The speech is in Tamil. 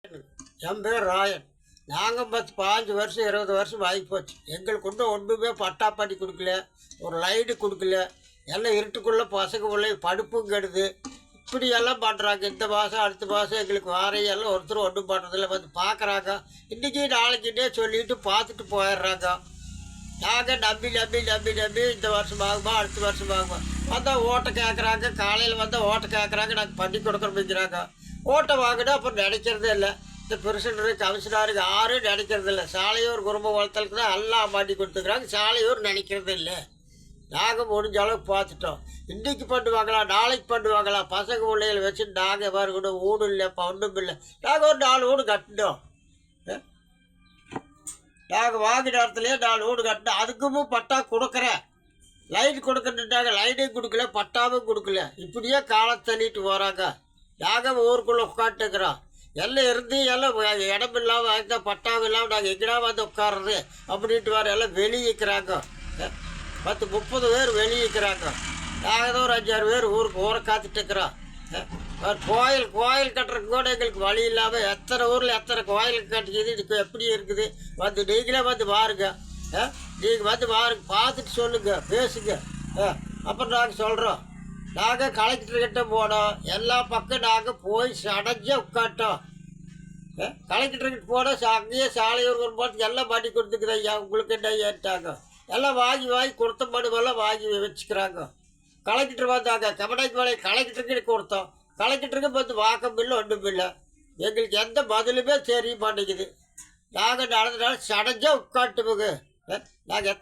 என் பேர் ராயன். நாங்கள் 15 வருஷம் 20 வருஷம் ஆகிப்போச்சு. எங்களுக்கு ஒன்றுமே பட்டா பண்ணி கொடுக்கல, ஒரு லைட்டு கொடுக்கல. எல்லாம் இருட்டுக்குள்ளே பசங்க உள்ள படுப்பும் கெடுது. இப்படியெல்லாம் பண்ணுறாங்க. இந்த மாதம் அடுத்த மாதம் எங்களுக்கு வாரையெல்லாம் ஒருத்தர் ஒன்றும் பண்ணுறதில்ல. வந்து பார்க்குறாங்க, இன்றைக்கி நாளைக்குன்னே சொல்லிட்டு பார்த்துட்டு போயிடுறாங்க. நாங்கள் நம்பி நம்பி நம்பி நம்பி இந்த வருஷம் ஆகுமா அடுத்த வருஷம் ஆகுமா வந்தால் ஓட்டை கேட்குறாங்க. காலையில் வந்தால் ஓட்டை கேட்குறாங்க, நாங்கள் பண்ணி கொடுக்குறோம்ங்கிறாங்க. ஓட்டை வாங்கினா அப்புறம் நினைக்கிறதே இல்லை. இந்த பிரசிடரு கமிஷனருக்கு யாரும் நினைக்கிறது இல்லை. சாலையூர் குடும்ப வளர்த்தலுக்கு தான் எல்லாம் மாட்டி கொடுத்துக்கிறாங்க. சாலையூர் நினைக்கிறது இல்லை. நாங்கள் முடிஞ்ச அளவுக்கு பார்த்துட்டோம். இன்றைக்கி பண்ணுவாங்களா நாளைக்கு பண்ணுவாங்களா? பசங்க பிள்ளைகளை வச்சு நாங்கள் பாருக்கணும். வீடு இல்லைப்பா, ஒன்றும் இல்லை. நாங்கள் ஒரு 4 வீடு கட்டினோம். நாங்கள் வாங்கின இடத்துலையே 4 வீடு கட்டினோம். அதுக்கும் பட்டா கொடுக்குறேன். லைட் கொடுக்கணுட்டாங்க, லைட்டையும் கொடுக்கல, பட்டாவும் கொடுக்கல. இப்படியே காலம் தள்ளிட்டு போகிறாங்க. நாங்கள் ஊருக்குள்ளே உட்காந்துக்கிறோம். எல்லாம் இருந்து எல்லாம் இடம் இல்லாமல் வாங்கினா பட்டாவும் இல்லாமல் நாங்கள் எங்கடா வந்து உட்கார்றது அப்படின்ட்டு வர எல்லாம் வெளியிக்கிறாங்க. 10-30 பேர் வெளியிக்கிறாங்க. நாங்கள் தான் ஒரு 5-6 பேர் ஊரை காத்துட்டுருக்குறோம். கோயில் கட்டுறதுக்கு கூட எங்களுக்கு வழி இல்லாமல் எத்தனை ஊரில் எத்தனை கோயில் கட்டிக்குது. இதுக்கு எப்படி இருக்குது வந்து நீங்களே வந்து பாருங்க. நீங்கள் வந்து பாருங்க, பார்த்துட்டு சொல்லுங்கள், பேசுங்க. அப்புறம் நாங்கள் சொல்கிறோம். நாங்கள் கலெக்டர்கிட்ட போனோம். எல்லா பக்கம் நாங்கள் போய் சடைஞ்சே உட்காட்டோம். கலெக்டர்கிட்ட போனோம். அங்கேயே சாலையூர் போகிறதுக்கு எல்லாம் பண்ணி கொடுத்துக்குது. ஐயா உங்களுக்கு என்ன ஏற்றாங்க. எல்லாம் வாங்கி கொடுத்த மனுவெல்லாம் வாங்கி வச்சுக்கிறாங்க. கலெக்டர் வந்தாங்க. கமடாய்க்கு வேலை கலெக்டருக்கு கொடுத்தோம். கலெக்டருக்கு வந்து வாக்கம் இல்லை, ஒன்றும் இல்லை. எங்களுக்கு எந்த பதிலுமே தெரிய மாட்டேங்குது. நாங்கள் நடந்தனால சடைஞ்சே உட்காட்டுவோங்க. நாங்கள்